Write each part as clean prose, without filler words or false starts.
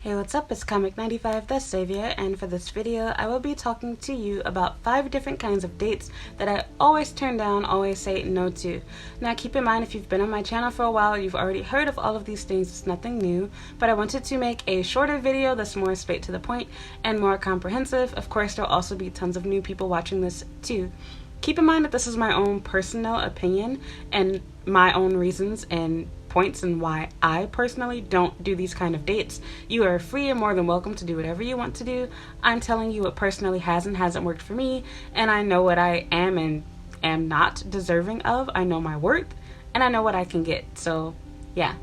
Hey, what's up? It's Comic95 the Savior, and for this video I will be talking to you about 5 different kinds of dates that I always turn down, always say no to. Now keep in mind, if you've been on my channel for a while, you've already heard of all of these things. It's nothing new, but I wanted to make a shorter video that's more straight to the point and more comprehensive. Of course, there'll also be tons of new people watching this too. Keep in mind that this is my own personal opinion and my own reasons and points and why I personally don't do these kind of dates. You are free and more than welcome to do whatever you want to do. I'm telling you what personally has and hasn't worked for me, and I know what I am and am not deserving of. I know my worth, and I know what I can get. So yeah,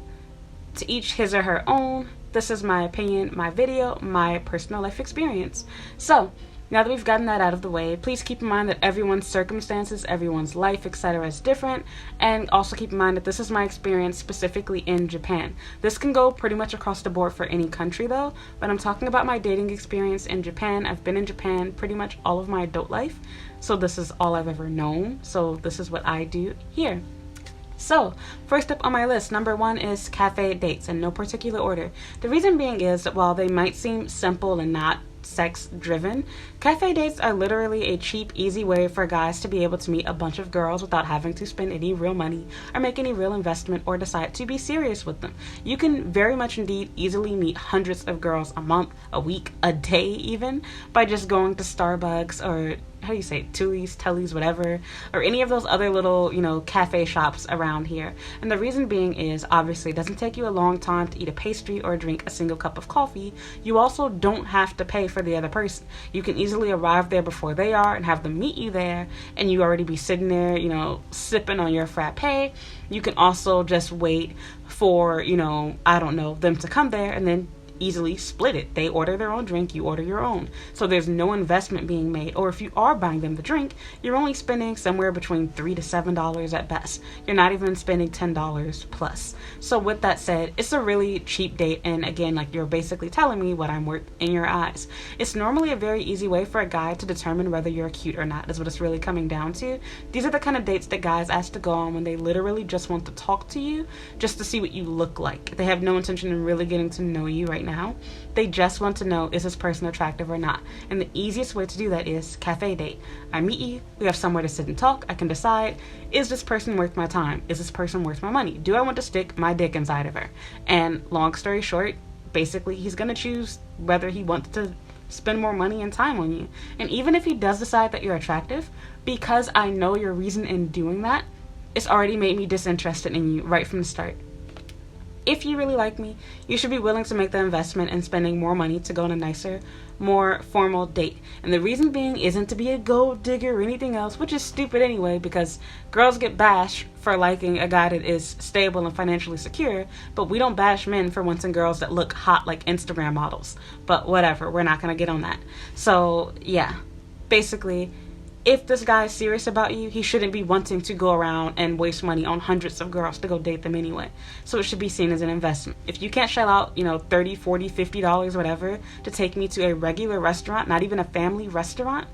to each his or her own. This is my opinion, my video, my personal life experience. So now that we've gotten that out of the way, please keep in mind that everyone's circumstances, everyone's life, etc. is different, and also keep in mind that this is my experience specifically in Japan. This can go pretty much across the board for any country though, but I'm talking about my dating experience in Japan. I've been in Japan pretty much all of my adult life, so this is all I've ever known, so this is what I do here. So, first up on my list, number 1 is cafe dates, in no particular order. The reason being is that while they might seem simple and not sex driven, cafe dates are literally a cheap, easy way for guys to be able to meet a bunch of girls without having to spend any real money or make any real investment or decide to be serious with them. You can very much indeed easily meet hundreds of girls a month, a week, a day even, by just going to Starbucks or how do you say, Tully's, Telly's, whatever, or any of those other little, cafe shops around here. And the reason being is, obviously, it doesn't take you a long time to eat a pastry or drink a single cup of coffee. You also don't have to pay for the other person. You can easily arrive there before they are and have them meet you there, and you already be sitting there, sipping on your frappe. You can also just wait for, I don't know, them to come there and then easily split it. They order their own drink, you order your own. So there's no investment being made. Or if you are buying them the drink, you're only spending somewhere between $3 to $7 at best. You're not even spending $10 plus. So with that said, it's a really cheap date, and again, like, you're basically telling me what I'm worth in your eyes. It's normally a very easy way for a guy to determine whether you're cute or not, is what it's really coming down to. These are the kind of dates that guys ask to go on when they literally just want to talk to you, just to see what you look like. They have no intention of really getting to know you right now. They just want to know, is this person attractive or not? And the easiest way to do that is cafe date. I meet you, we have somewhere to sit and talk. I can decide, is this person worth my time? Is this person worth my money? Do I want to stick my dick inside of her? And long story short, basically he's going to choose whether he wants to spend more money and time on you. And even if he does decide that you're attractive, because I know your reason in doing that, it's already made me disinterested in you right from the start. If you really like me, you should be willing to make the investment in spending more money to go on a nicer, more formal date. And the reason being isn't to be a gold digger or anything else, which is stupid anyway, because girls get bashed for liking a guy that is stable and financially secure, but we don't bash men for wanting girls that look hot like Instagram models. But whatever, we're not going to get on that. So yeah, basically, if this guy is serious about you, he shouldn't be wanting to go around and waste money on hundreds of girls to go date them anyway. So it should be seen as an investment. If you can't shell out, $30, $40, $50, whatever, to take me to a regular restaurant, not even a family restaurant,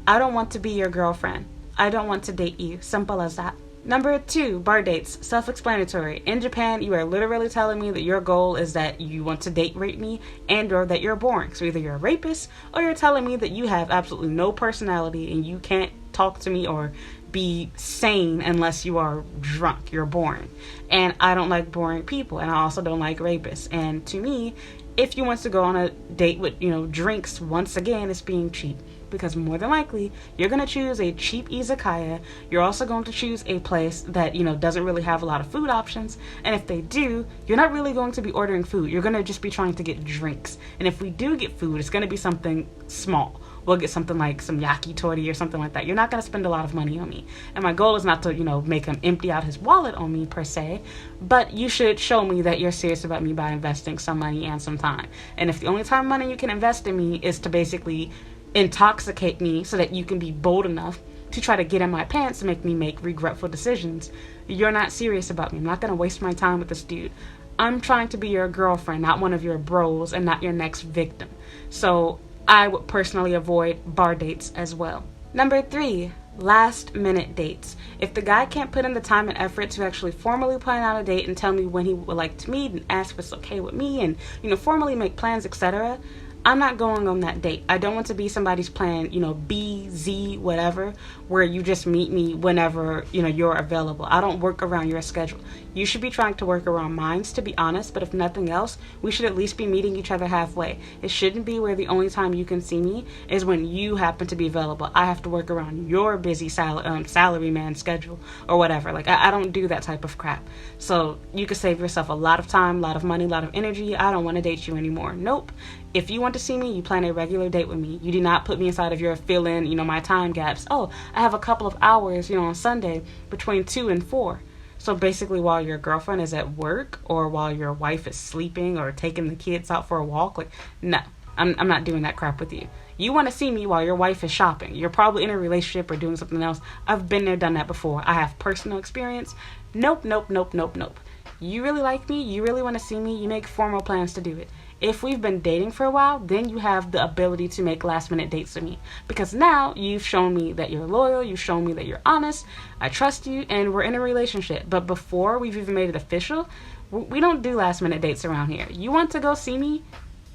I don't want to be your girlfriend. I don't want to date you. Simple as that. Number 2, bar dates. Self-explanatory. In Japan, you are literally telling me that your goal is that you want to date rape me and or that you're boring. So either you're a rapist or you're telling me that you have absolutely no personality and you can't talk to me or be sane unless you are drunk. You're boring. And I don't like boring people, and I also don't like rapists. And to me, if you want to go on a date with, drinks, once again, it's being cheap. Because more than likely, you're going to choose a cheap izakaya. You're also going to choose a place that, doesn't really have a lot of food options. And if they do, you're not really going to be ordering food. You're going to just be trying to get drinks. And if we do get food, it's going to be something small. We'll get something like some yakitori or something like that. You're not going to spend a lot of money on me. And my goal is not to, make him empty out his wallet on me per se. But you should show me that you're serious about me by investing some money and some time. And if the only time money you can invest in me is to basically intoxicate me so that you can be bold enough to try to get in my pants and make me make regretful decisions, you're not serious about me. I'm not going to waste my time with this dude. I'm trying to be your girlfriend, not one of your bros, and not your next victim. So I would personally avoid bar dates as well. Number 3, Last minute dates. If the guy can't put in the time and effort to actually formally plan out a date and tell me when he would like to meet and ask if it's okay with me and, formally make plans, etc., I'm not going on that date. I don't want to be somebody's plan, B, Z, whatever, where you just meet me whenever, you're available. I don't work around your schedule. You should be trying to work around mine, to be honest, but if nothing else, we should at least be meeting each other halfway. It shouldn't be where the only time you can see me is when you happen to be available. I have to work around your busy salary man schedule or whatever. Like, I don't do that type of crap. So you could save yourself a lot of time, a lot of money, a lot of energy. I don't want to date you anymore. Nope. If you want to see me, you plan a regular date with me. You do not put me inside of your fill-in, my time gaps. Oh, I have a couple of hours, on Sunday between 2 and 4. So basically while your girlfriend is at work or while your wife is sleeping or taking the kids out for a walk, like, no, I'm not doing that crap with you. You want to see me while your wife is shopping. You're probably in a relationship or doing something else. I've been there, done that before. I have personal experience. Nope, nope, nope, nope, nope. You really like me, you really want to see me, you make formal plans to do it. If we've been dating for a while, then you have the ability to make last minute dates with me. Because now you've shown me that you're loyal, you've shown me that you're honest, I trust you, and we're in a relationship. But before we've even made it official, we don't do last minute dates around here. You want to go see me?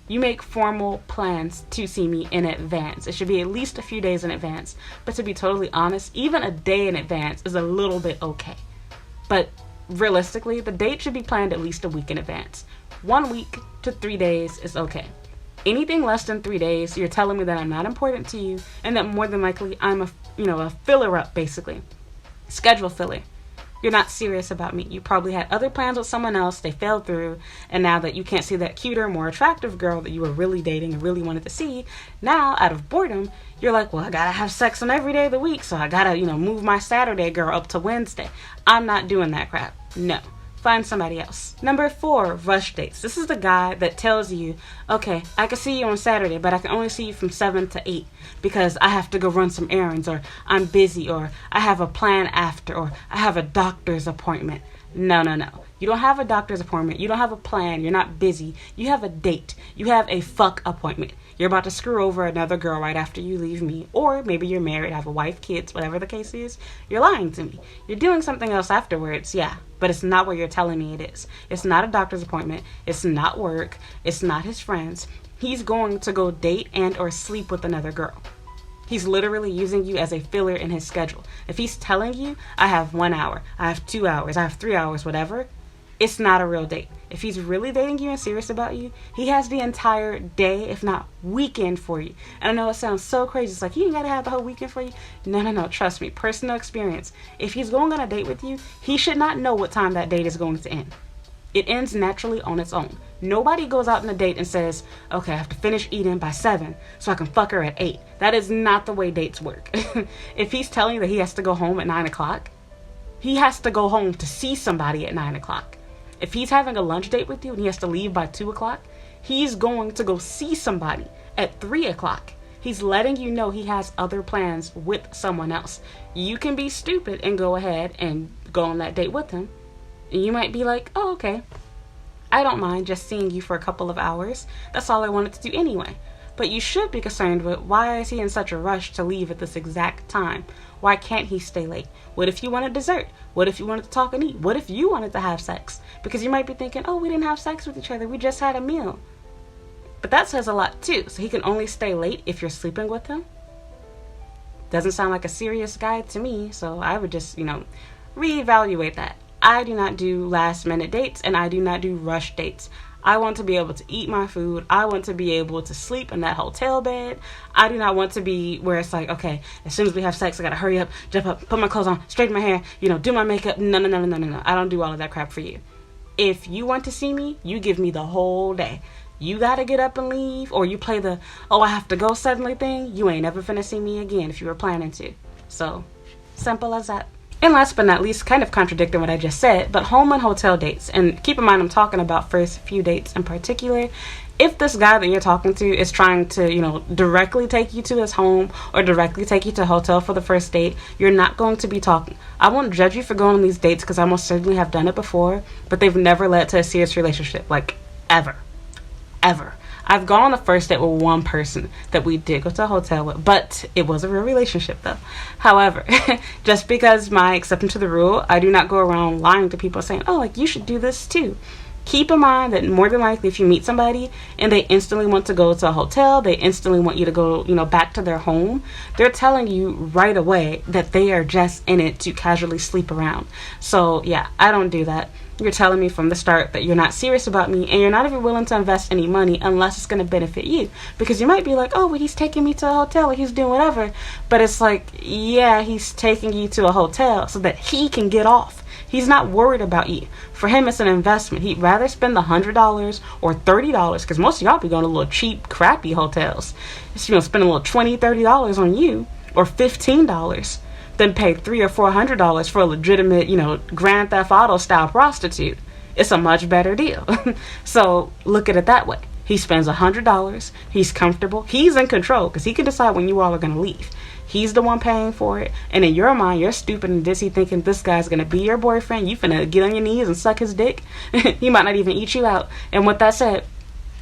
You make formal plans to see me in advance. It should be at least a few days in advance. But to be totally honest, even a day in advance is a little bit okay. But realistically, the date should be planned at least a week in advance. 1 week to 3 days is okay. Anything less than 3 days, you're telling me that I'm not important to you and that more than likely I'm a filler up, basically. Schedule filler. You're not serious about me. You probably had other plans with someone else, they fell through, and now that you can't see that cuter, more attractive girl that you were really dating and really wanted to see, now, out of boredom, you're like, well, I gotta have sex on every day of the week, so I gotta, move my Saturday girl up to Wednesday. I'm not doing that crap. No. Find somebody else. Number 4, rush dates. This is the guy that tells you, okay, I can see you on Saturday, but I can only see you from 7 to 8 because I have to go run some errands, or I'm busy, or I have a plan after, or I have a doctor's appointment. No, no, no. You don't have a doctor's appointment. You don't have a plan. You're not busy. You have a date. You have a fuck appointment. You're about to screw over another girl right after you leave me. Or maybe you're married, have a wife, kids, whatever the case is. You're lying to me. You're doing something else afterwards, yeah. But it's not what you're telling me it is. It's not a doctor's appointment. It's not work. It's not his friends. He's going to go date and or sleep with another girl. He's literally using you as a filler in his schedule. If he's telling you, I have 1 hour, I have 2 hours, I have 3 hours, whatever, it's not a real date. If he's really dating you and serious about you, he has the entire day, if not weekend for you. And I know it sounds so crazy. It's like, you ain't gotta have the whole weekend for you. No, no, no. Trust me. Personal experience. If he's going on a date with you, he should not know what time that date is going to end. It ends naturally on its own. Nobody goes out on a date and says, okay, I have to finish eating by 7 so I can fuck her at 8. That is not the way dates work. If he's telling you that he has to go home at 9 o'clock, he has to go home to see somebody at 9 o'clock. If he's having a lunch date with you and he has to leave by 2 o'clock, he's going to go see somebody at 3 o'clock. He's letting you know he has other plans with someone else. You can be stupid and go ahead and go on that date with him. And you might be like, oh, okay. I don't mind just seeing you for a couple of hours. That's all I wanted to do anyway. But you should be concerned with, why is he in such a rush to leave at this exact time? Why can't he stay late? What if you wanted dessert? What if you wanted to talk and eat? What if you wanted to have sex? Because you might be thinking, oh, we didn't have sex with each other. We just had a meal. But that says a lot too. So he can only stay late if you're sleeping with him? Doesn't sound like a serious guy to me. So I would just, reevaluate that. I do not do last minute dates and I do not do rush dates. I want to be able to eat my food. I want to be able to sleep in that hotel bed. I do not want to be where it's like, okay, as soon as we have sex, I gotta hurry up, jump up, put my clothes on, straighten my hair, do my makeup. No, no, no, no, no, no. I don't do all of that crap for you. If you want to see me, you give me the whole day. You gotta get up and leave, or you play the, oh, I have to go suddenly thing. You ain't ever finna see me again if you were planning to. So, simple as that. And last but not least, kind of contradicting what I just said, but home and hotel dates. And keep in mind, I'm talking about first few dates in particular. If this guy that you're talking to is trying to, directly take you to his home or directly take you to a hotel for the first date, you're not going to be talking. I won't judge you for going on these dates because I most certainly have done it before, but they've never led to a serious relationship, like ever. Ever. I've gone on a first date with one person that we did go to a hotel with, but it was a real relationship though. However, just because my exception to the rule, I do not go around lying to people saying, oh, like, you should do this too. Keep in mind that more than likely if you meet somebody and they instantly want to go to a hotel, they instantly want you to go, back to their home, they're telling you right away that they are just in it to casually sleep around. So yeah, I don't do that. You're telling me from the start that you're not serious about me and you're not even willing to invest any money unless it's going to benefit you. Because you might be like, oh, well, he's taking me to a hotel or he's doing whatever. But it's like, yeah, he's taking you to a hotel so that he can get off. He's not worried about you. For him, it's an investment. He'd rather spend the $100 or $30, because most of y'all be going to little cheap, crappy hotels. Spend a little $20, $30 on you, or $15, than pay $300 or $400 for a legitimate, Grand Theft Auto style prostitute. It's a much better deal. So look at it that way. He spends $100. He's comfortable. He's in control because he can decide when you all are going to leave. He's the one paying for it. And in your mind, you're stupid and dizzy thinking this guy's going to be your boyfriend. You finna get on your knees and suck his dick. He might not even eat you out. And with that said,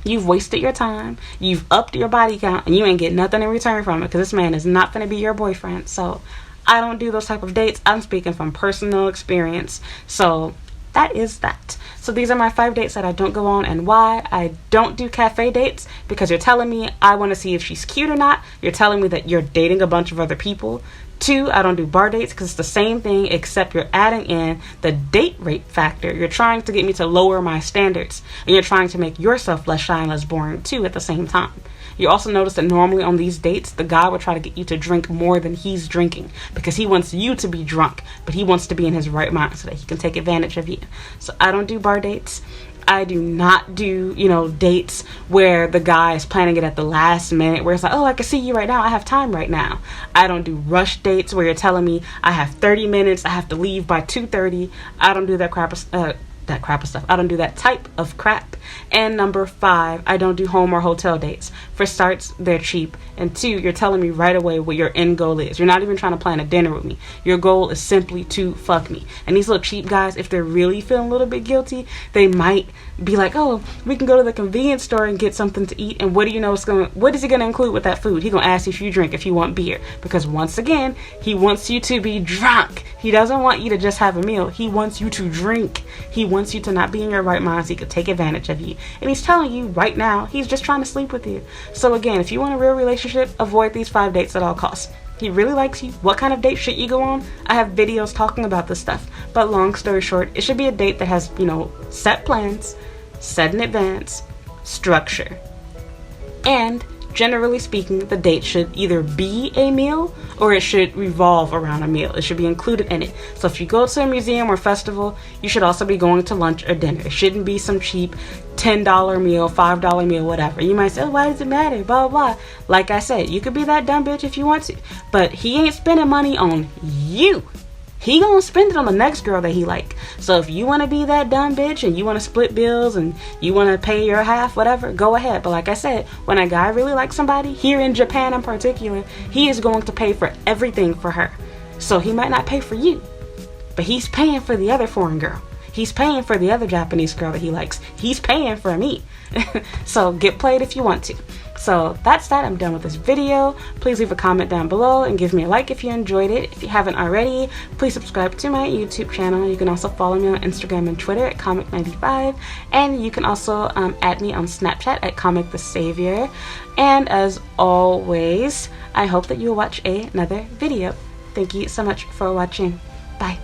you've wasted your time. You've upped your body count. And you ain't get nothing in return from it because this man is not going to be your boyfriend. So I don't do those type of dates. I'm speaking from personal experience. So that is that. So these are my 5 dates that I don't go on and why. I don't do cafe dates because you're telling me I want to see if she's cute or not. You're telling me that you're dating a bunch of other people. 2, I don't do bar dates because it's the same thing except you're adding in the date rate factor. You're trying to get me to lower my standards and you're trying to make yourself less shy and less boring too at the same time. You also notice that normally on these dates, the guy will try to get you to drink more than he's drinking because he wants you to be drunk, but he wants to be in his right mind so that he can take advantage of you. So I don't do bar dates. I do not do, dates where the guy is planning it at the last minute, where it's like, oh, I can see you right now. I have time right now. I don't do rush dates where you're telling me I have 30 minutes. I have to leave by 2:30. I don't do that crap of stuff. I don't do that type of crap. And number 5, I don't do home or hotel dates. For starts, they're cheap. And 2, you're telling me right away what your end goal is. You're not even trying to plan a dinner with me. Your goal is simply to fuck me. And these little cheap guys, if they're really feeling a little bit guilty, they might be like, oh, we can go to the convenience store and get something to eat. And what do you know what is he gonna include with that food? He's gonna ask you if you drink, if you want beer. Because once again, he wants you to be drunk. He doesn't want you to just have a meal. He wants you to drink. He wants you to not be in your right mind so he could take advantage of you. And he's telling you right now, he's just trying to sleep with you. So again, if you want a real relationship, avoid these 5 dates at all costs. He really likes you. What kind of date should you go on? I have videos talking about this stuff. But long story short, it should be a date that has, set plans, set in advance, structure. And generally speaking, the date should either be a meal or it should revolve around a meal. It should be included in it. So if you go to a museum or festival, you should also be going to lunch or dinner. It shouldn't be some cheap $10 meal, $5 meal, whatever. You might say, oh, why does it matter? Blah, blah, blah. Like I said, you could be that dumb bitch if you want to. But he ain't spending money on you. He gonna spend it on the next girl that he like. So if you want to be that dumb bitch and you want to split bills and you want to pay your half, whatever, go ahead. But like I said, when a guy really likes somebody, here in Japan in particular, he is going to pay for everything for her. So he might not pay for you, but he's paying for the other foreign girl. He's paying for the other Japanese girl that he likes. He's paying for me. So get played if you want to. So that's that. I'm done with this video. Please leave a comment down below and give me a like if you enjoyed it. If you haven't already, please subscribe to my YouTube channel. You can also follow me on Instagram and Twitter at Comic95. And you can also add me on Snapchat at Comic the Savior. And as always, I hope that you'll watch another video. Thank you so much for watching. Bye.